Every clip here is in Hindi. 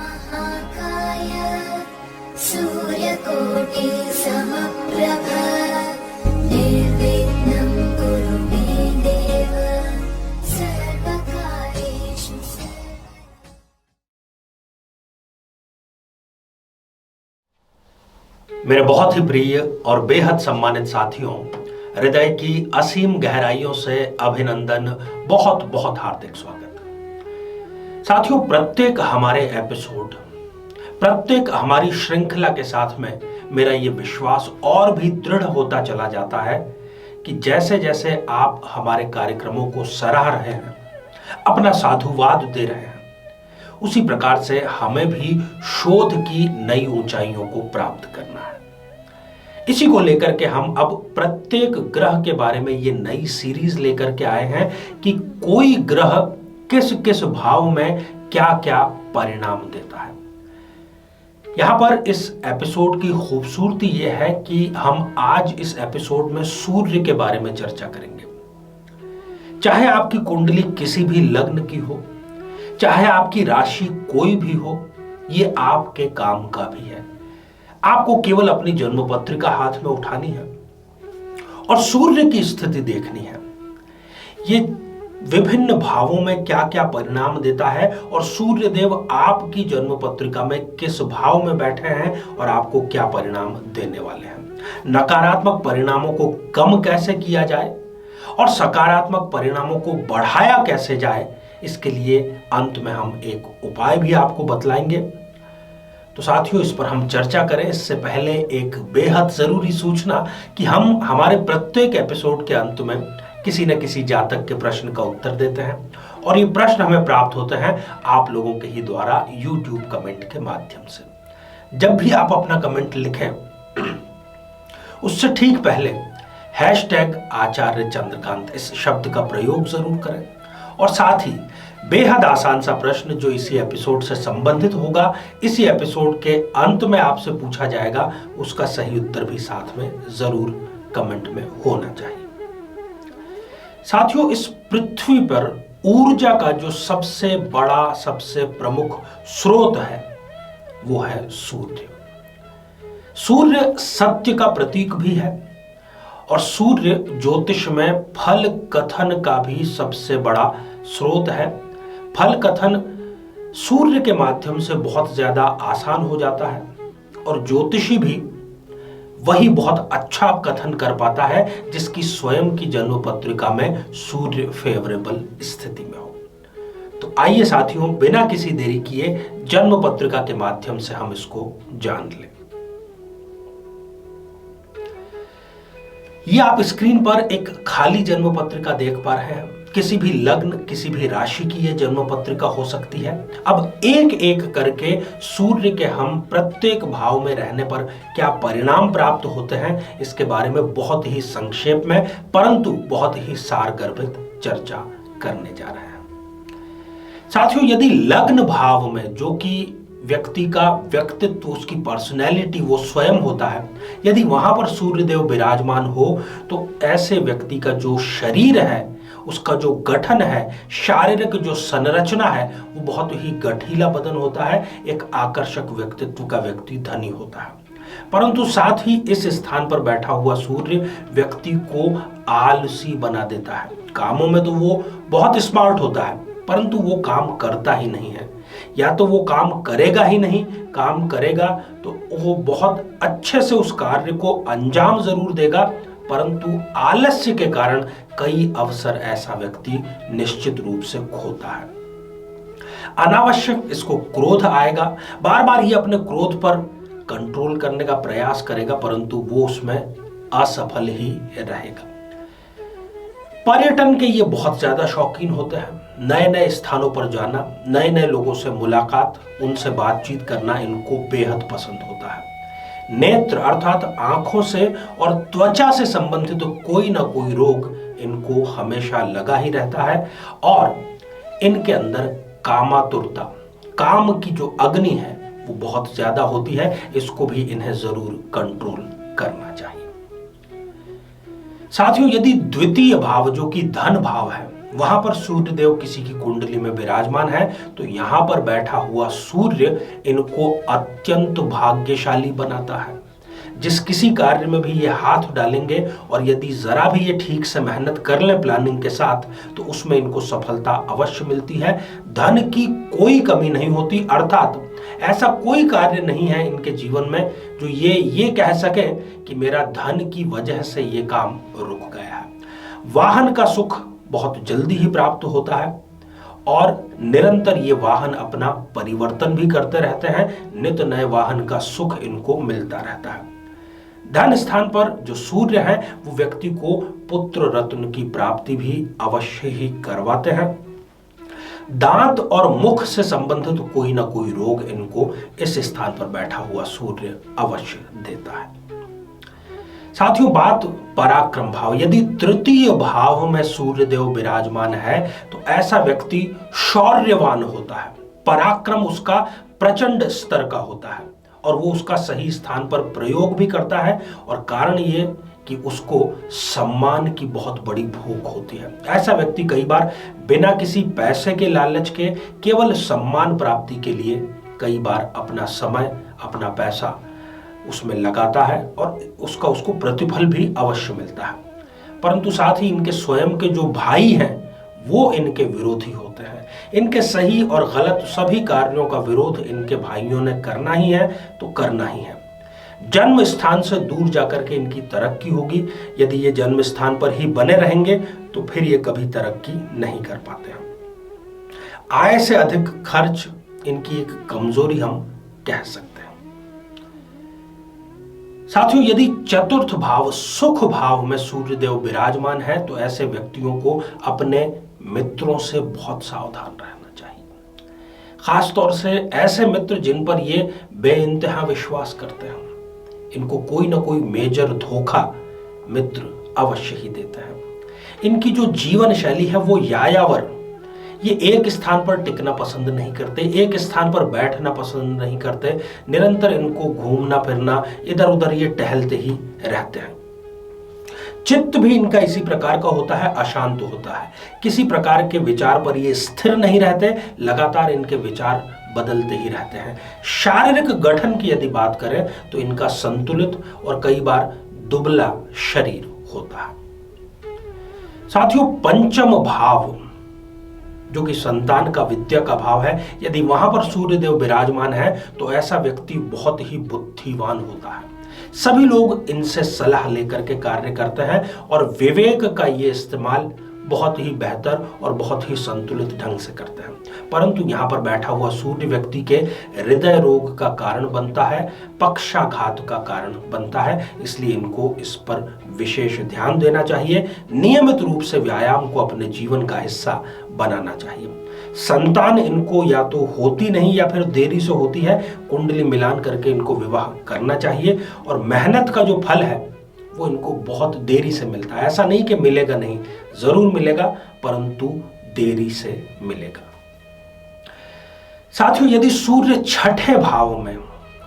महाकाय सूर्यकोटि समप्रभ निर्विघ्नं कुरु मे देव सर्वकार्येषु सर्वदा। मेरे बहुत ही प्रिय और बेहद सम्मानित साथियों, हृदय की असीम गहराइयों से अभिनंदन, बहुत बहुत हार्दिक स्वागत। साथियों, प्रत्येक हमारे एपिसोड, प्रत्येक हमारी श्रृंखला के साथ में मेरा ये विश्वास और भी दृढ़ होता चला जाता है कि जैसे जैसे आप हमारे कार्यक्रमों को सराह रहे हैं, अपना साधुवाद दे रहे हैं, उसी प्रकार से हमें भी शोध की नई ऊंचाइयों को प्राप्त करना है। इसी को लेकर के हम अब प्रत्येक ग्रह के बारे में ये नई सीरीज लेकर के आए हैं कि कोई ग्रह किस किस भाव में क्या क्या परिणाम देता है। यहां पर इस एपिसोड की खूबसूरती यह है कि हम आज इस एपिसोड में सूर्य के बारे में चर्चा करेंगे। चाहे आपकी कुंडली किसी भी लग्न की हो, चाहे आपकी राशि कोई भी हो, ये आपके काम का भी है। आपको केवल अपनी जन्म पत्रिका हाथ में उठानी है और सूर्य की स्थिति देखनी है। ये विभिन्न भावों में क्या क्या परिणाम देता है और सूर्य देव आपकी जन्म पत्रिका में किस भाव में बैठे हैं और आपको क्या परिणाम देने वाले हैं। नकारात्मक परिणामों को कम कैसे किया जाए और सकारात्मक परिणामों को बढ़ाया कैसे जाए, इसके लिए अंत में हम एक उपाय भी आपको बतलाएंगे। तो साथियों, इस पर हम चर्चा करें इससे पहले एक बेहद जरूरी सूचना कि हम हमारे प्रत्येक एपिसोड के अंत में किसी न किसी जातक के प्रश्न का उत्तर देते हैं और ये प्रश्न हमें प्राप्त होते हैं आप लोगों के ही द्वारा YouTube कमेंट के माध्यम से। जब भी आप अपना कमेंट लिखें, उससे ठीक पहले #आचार्य चंद्रकांत इस शब्द का प्रयोग जरूर करें और साथ ही बेहद आसान सा प्रश्न जो इसी एपिसोड से संबंधित होगा, इसी एपिसोड के अंत में आपसे पूछा जाएगा, उसका सही उत्तर भी साथ में जरूर कमेंट में होना चाहिए। साथियों, इस पृथ्वी पर ऊर्जा का जो सबसे बड़ा, सबसे प्रमुख स्रोत है वो है सूर्य। सूर्य सत्य का प्रतीक भी है और सूर्य ज्योतिष में फल कथन का भी सबसे बड़ा स्रोत है। फल कथन सूर्य के माध्यम से बहुत ज्यादा आसान हो जाता है और ज्योतिषी भी वही बहुत अच्छा कथन कर पाता है जिसकी स्वयं की जन्म पत्रिका में सूर्य फेवरेबल स्थिति में हो। तो आइए साथियों, बिना किसी देरी किए जन्म पत्रिका के माध्यम से हम इसको जान लें। ये आप स्क्रीन पर एक खाली जन्म पत्रिका देख पा रहे हैं। किसी भी लग्न, किसी भी राशि की यह जन्म पत्रिका हो सकती है। अब एक एक करके सूर्य के हम प्रत्येक भाव में रहने पर क्या परिणाम प्राप्त होते हैं, इसके बारे में बहुत ही संक्षेप में परंतु बहुत ही सारगर्भित चर्चा करने जा रहे हैं। साथियों, यदि लग्न भाव में, जो कि व्यक्ति का व्यक्तित्व, उसकी पर्सनैलिटी वो स्वयं होता है, यदि वहां पर सूर्यदेव विराजमान हो तो ऐसे व्यक्ति का जो शरीर है, उसका जो गठन है, शारीरिक जो संरचना है, वो बहुत ही गठीला बदन होता है। एक आकर्षक व्यक्तित्व का व्यक्ति धनी होता है। परंतु साथ ही इस स्थान पर बैठा हुआ सूर्य व्यक्ति को आलसी बना देता है। कामों में तो वो बहुत स्मार्ट होता है परंतु वो काम करता ही नहीं है। या तो वो काम करेगा ही नहीं, काम करेगा तो वो बहुत अच्छे से उस कार्य को अंजाम जरूर देगा परंतु आलस्य के कारण कई अवसर ऐसा व्यक्ति निश्चित रूप से खोता है। अनावश्यक इसको क्रोध आएगा, बार बार ये अपने क्रोध पर कंट्रोल करने का प्रयास करेगा परंतु वो उसमें असफल ही रहेगा। पर्यटन के ये बहुत ज्यादा शौकीन होते हैं। नए नए स्थानों पर जाना, नए नए लोगों से मुलाकात, उनसे बातचीत करना इनको बेहद पसंद होता है। नेत्र अर्थात आंखों से और त्वचा से संबंधित तो कोई ना कोई रोग इनको हमेशा लगा ही रहता है और इनके अंदर कामातुरता, काम की जो अग्नि है वो बहुत ज्यादा होती है। इसको भी इन्हें जरूर कंट्रोल करना चाहिए। साथियों, यदि द्वितीय भाव जो कि धन भाव है वहां पर सूर्य देव किसी की कुंडली में विराजमान है तो यहां पर बैठा हुआ सूर्य इनको अत्यंत भाग्यशाली बनाता है। जिस किसी कार्य में भी ये हाथ डालेंगे और यदि जरा भी ये ठीक से मेहनत कर ले प्लानिंग के साथ तो उसमें इनको सफलता अवश्य मिलती है। धन की कोई कमी नहीं होती, अर्थात ऐसा कोई कार्य नहीं है इनके जीवन में जो ये कह सके कि मेरा धन की वजह से ये काम रुक गया है। वाहन का सुख बहुत जल्दी ही प्राप्त होता है और निरंतर ये वाहन अपना परिवर्तन भी करते रहते हैं। नित नए वाहन का सुख इनको मिलता रहता है। धन स्थान पर जो सूर्य है वो व्यक्ति को पुत्र रत्न की प्राप्ति भी अवश्य ही करवाते हैं। दांत और मुख से संबंधित कोई ना कोई रोग इनको इस स्थान पर बैठा हुआ सूर्य अवश्य देता है। साथियों, बात पराक्रम भाव, यदि तृतीय भाव में सूर्य देव विराजमान है तो ऐसा व्यक्ति शौर्यवान होता है। पराक्रम उसका प्रचंड स्तर का होता है और वो उसका सही स्थान पर प्रयोग भी करता है और कारण ये कि उसको सम्मान की बहुत बड़ी भूख होती है। ऐसा व्यक्ति कई बार बिना किसी पैसे के लालच के केवल सम्मान प्राप्ति के लिए कई बार अपना समय, अपना पैसा उसमें लगाता है और उसको प्रतिफल भी अवश्य मिलता है। परंतु साथ ही इनके स्वयं के जो भाई हैं वो इनके विरोधी होते हैं। इनके सही और गलत सभी कार्यों का विरोध इनके भाइयों ने करना ही है तो करना ही है। जन्म स्थान से दूर जाकर के इनकी तरक्की होगी। यदि ये जन्म स्थान पर ही बने रहेंगे तो फिर ये कभी तरक्की नहीं कर पाते हैं। आय से अधिक खर्च इनकी एक कमजोरी हम कह सकते हैं। साथियों, यदि चतुर्थ भाव सुख भाव में सूर्य देव विराजमान है तो ऐसे व्यक्तियों को अपने मित्रों से बहुत सावधान रहना चाहिए। खासतौर से ऐसे मित्र जिन पर ये बेइंतहा विश्वास करते हैं, इनको कोई ना कोई मेजर धोखा मित्र अवश्य ही देते हैं। इनकी जो जीवन शैली है वो यायावर, ये एक स्थान पर टिकना पसंद नहीं करते, एक स्थान पर बैठना पसंद नहीं करते। निरंतर इनको घूमना फिरना, इधर उधर ये टहलते ही रहते हैं। चित्त भी इनका इसी प्रकार का होता है, अशांत होता है। किसी प्रकार के विचार पर ये स्थिर नहीं रहते, लगातार इनके विचार बदलते ही रहते हैं। शारीरिक गठन की यदि बात करें तो इनका संतुलित और कई बार दुबला शरीर होता है। साथियों, पंचम भाव जो कि संतान का, विद्या का भाव है, यदि वहां पर सूर्य देव विराजमान है तो ऐसा व्यक्ति बहुत ही बुद्धिमान होता है। सभी लोग इनसे सलाह लेकर के कार्य करते हैं और विवेक का ये इस्तेमाल बहुत ही बेहतर और बहुत ही संतुलित ढंग से करते हैं। परंतु यहाँ पर बैठा हुआ सूर्य व्यक्ति के हृदय रोग का कारण बनता है, पक्षाघात का कारण बनता है, इसलिए इनको इस पर विशेष ध्यान देना चाहिए। नियमित रूप से व्यायाम को अपने जीवन का हिस्सा बनाना चाहिए। संतान इनको या तो होती नहीं या फिर देरी से होती है, कुंडली मिलान करके इनको विवाह करना चाहिए और मेहनत का जो फल है वो इनको बहुत देरी से मिलता है। ऐसा नहीं कि मिलेगा नहीं, जरूर मिलेगा, परंतु देरी से मिलेगा। साथियों, यदि सूर्य छठे भाव में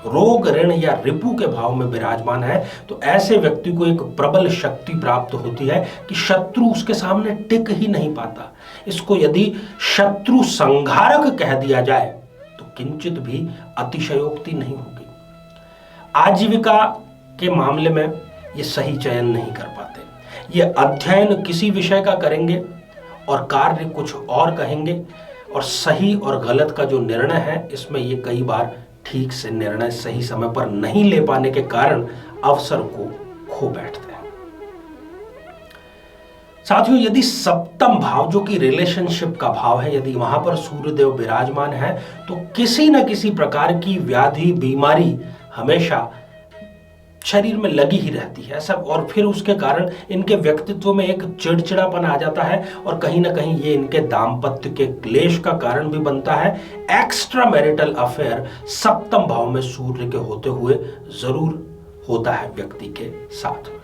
रोग, ऋण या रिपु के भाव में विराजमान है तो ऐसे व्यक्ति को एक प्रबल शक्ति प्राप्त होती है कि शत्रु उसके सामने टिक ही नहीं पाता। इसको यदि शत्रु संहारक कह दिया जाए तो किंचित भी अतिशयोक्ति नहीं होगी। आजीविका के मामले में ये सही चयन नहीं कर पाते। ये अध्ययन किसी विषय का करेंगे और कार्य कुछ और कहेंगे और सही और गलत का जो निर्णय है इसमें ये कई बार ठीक से निर्णय सही समय पर नहीं ले पाने के कारण अवसर को खो बैठते हैं। साथियों, यदि सप्तम भाव जो कि रिलेशनशिप का भाव है, यदि वहां पर सूर्यदेव विराजमान है तो किसी न किसी प्रकार की व्याधि, बीमारी हमेशा शरीर में लगी ही रहती है सब, और फिर उसके कारण इनके व्यक्तित्व में एक चिड़चिड़ापन आ जाता है और कहीं ना कहीं ये इनके दाम्पत्य के क्लेश का कारण भी बनता है। एक्स्ट्रा मैरिटल अफेयर सप्तम भाव में सूर्य के होते हुए जरूर होता है व्यक्ति के साथ में।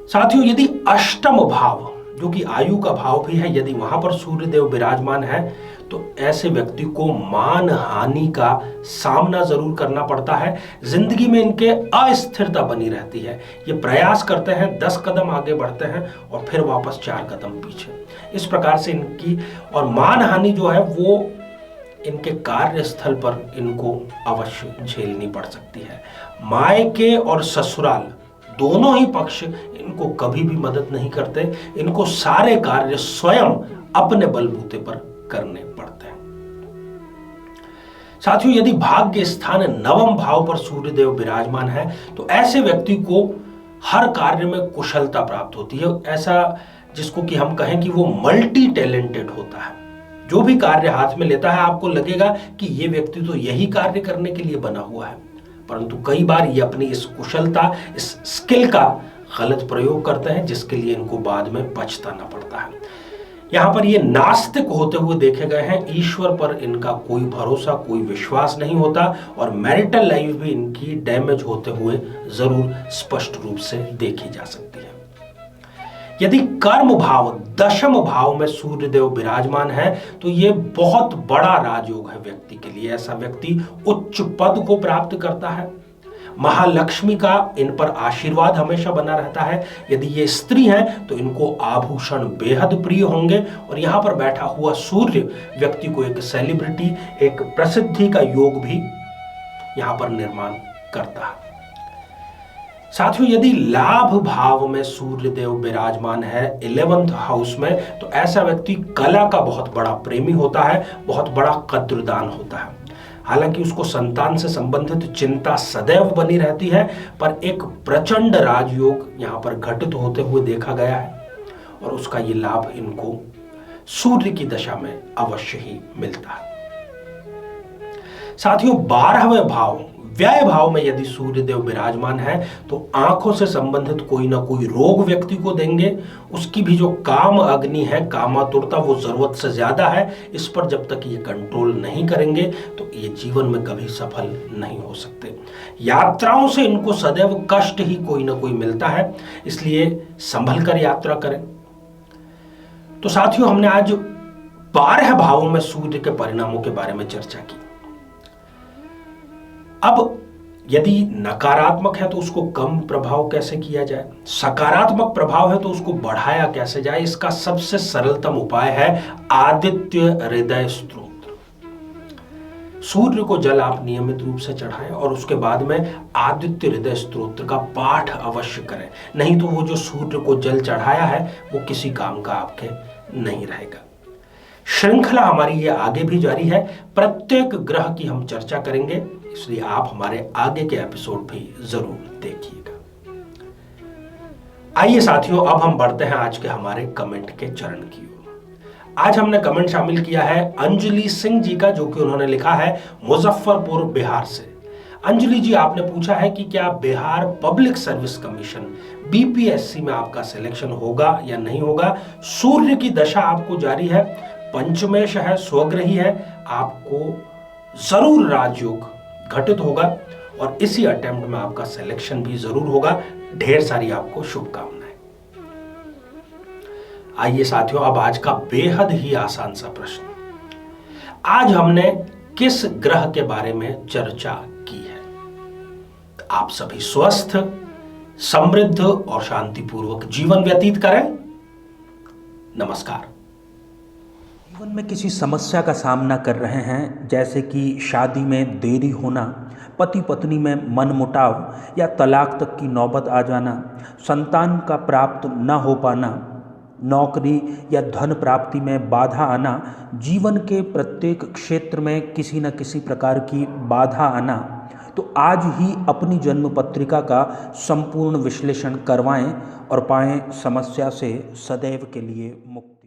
साथियों, यदि अष्टम भाव जो कि आयु का भाव भी है, यदि वहां पर सूर्यदेव विराजमान है तो ऐसे व्यक्ति को मान हानि का सामना जरूर करना पड़ता है। जिंदगी में इनके अस्थिरता बनी रहती है। ये प्रयास करते हैं, 10 कदम आगे बढ़ते हैं और फिर वापस 4 कदम पीछे। इस प्रकार से इनकी और मान हानि जो है वो इनके कार्यस्थल पर इनको अवश्य झेलनी पड़ सकती है। मायके और ससुराल दोनों ही पक्ष इनको कभी भी मदद नहीं करते। इनको सारे कार्य स्वयं अपने बलबूते पर करने पड़ते हैं। साथियों, यदि भाग्य स्थान नवम भाव पर सूर्यदेव विराजमान है तो ऐसे व्यक्ति को हर कार्य में कुशलता प्राप्त होती है। ऐसा जिसको कि हम कहें कि वो मल्टी टैलेंटेड होता है। जो भी कार्य हाथ में लेता है आपको लगेगा कि ये व्यक्ति तो यही कार्य करने के लिए बना हुआ है, परंतु कई बार ये अपनी इस कुशलता, इस स्किल का गलत प्रयोग करते हैं, जिसके लिए इनको बाद में पछताना पड़ता है। यहां पर ये नास्तिक होते हुए देखे गए हैं। ईश्वर पर इनका कोई भरोसा, कोई विश्वास नहीं होता और मैरिटल लाइफ भी इनकी डैमेज होते हुए जरूर स्पष्ट रूप से देखी जा सकती है। यदि कर्म भाव दशम भाव में सूर्यदेव विराजमान है तो यह बहुत बड़ा राजयोग है व्यक्ति के लिए। ऐसा व्यक्ति उच्च पद को प्राप्त करता है। महालक्ष्मी का इन पर आशीर्वाद हमेशा बना रहता है। यदि ये स्त्री हैं तो इनको आभूषण बेहद प्रिय होंगे और यहां पर बैठा हुआ सूर्य व्यक्ति को एक सेलिब्रिटी, एक प्रसिद्धि का योग भी यहां पर निर्माण करता है। साथियों, यदि लाभ भाव में सूर्यदेव विराजमान है 11th हाउस में तो ऐसा व्यक्ति कला का बहुत बड़ा प्रेमी होता है, बहुत बड़ा कद्रदान होता है। हालांकि उसको संतान से संबंधित चिंता सदैव बनी रहती है, पर एक प्रचंड राजयोग यहां पर घटित होते हुए देखा गया है और उसका ये लाभ इनको सूर्य की दशा में अवश्य ही मिलता है। साथियों, 12वें भाव व्यय भाव में यदि सूर्यदेव विराजमान है तो आंखों से संबंधित कोई ना कोई रोग व्यक्ति को देंगे। उसकी भी जो काम अग्नि है, कामातुरता, वो जरूरत से ज्यादा है। इस पर जब तक ये कंट्रोल नहीं करेंगे तो ये जीवन में कभी सफल नहीं हो सकते। यात्राओं से इनको सदैव कष्ट ही कोई ना कोई मिलता है, इसलिए संभल कर यात्रा करें। तो साथियों, हमने आज 12 भावों में सूर्य के परिणामों के बारे में चर्चा की। अब यदि नकारात्मक है तो उसको कम प्रभाव कैसे किया जाए, सकारात्मक प्रभाव है तो उसको बढ़ाया कैसे जाए, इसका सबसे सरलतम उपाय है आदित्य हृदय स्तोत्र। सूर्य को जल आप नियमित रूप से चढ़ाएं और उसके बाद में आदित्य हृदय स्तोत्र का पाठ अवश्य करें। नहीं तो वो जो सूर्य को जल चढ़ाया है वो किसी काम का आपके नहीं रहेगा। श्रृंखला हमारी ये आगे भी जारी है। प्रत्येक ग्रह की हम चर्चा करेंगे, इसलिए आप हमारे आगे के एपिसोड भी जरूर देखिएगा। आइए साथियों, अब हम बढ़ते हैं आज के हमारे कमेंट के चरण की ओर। आज हमने कमेंट शामिल किया है अंजलि सिंह जी का, जो कि उन्होंने लिखा है मुजफ्फरपुर बिहार से। अंजलि जी, आपने पूछा है कि क्या Bihar public service commission BPSC में आपका सिलेक्शन होगा या नहीं होगा। सूर्य की दशा आपको जारी है, पंचमेश है, स्वग्रही है, आपको जरूर राजयोग घटित होगा और इसी अटेम्प्ट में आपका सिलेक्शन भी जरूर होगा। ढेर सारी आपको शुभकामनाएं। आइए साथियों, अब आज का बेहद ही आसान सा प्रश्न। आज हमने किस ग्रह के बारे में चर्चा की है। आप सभी स्वस्थ, समृद्ध और शांतिपूर्वक जीवन व्यतीत करें। नमस्कार। जीवन में किसी समस्या का सामना कर रहे हैं, जैसे कि शादी में देरी होना, पति पत्नी में मनमुटाव या तलाक तक की नौबत आ जाना, संतान का प्राप्त न हो पाना, नौकरी या धन प्राप्ति में बाधा आना, जीवन के प्रत्येक क्षेत्र में किसी न किसी प्रकार की बाधा आना, तो आज ही अपनी जन्म पत्रिका का संपूर्ण विश्लेषण करवाएं और पाएं समस्या से सदैव के लिए मुक्ति।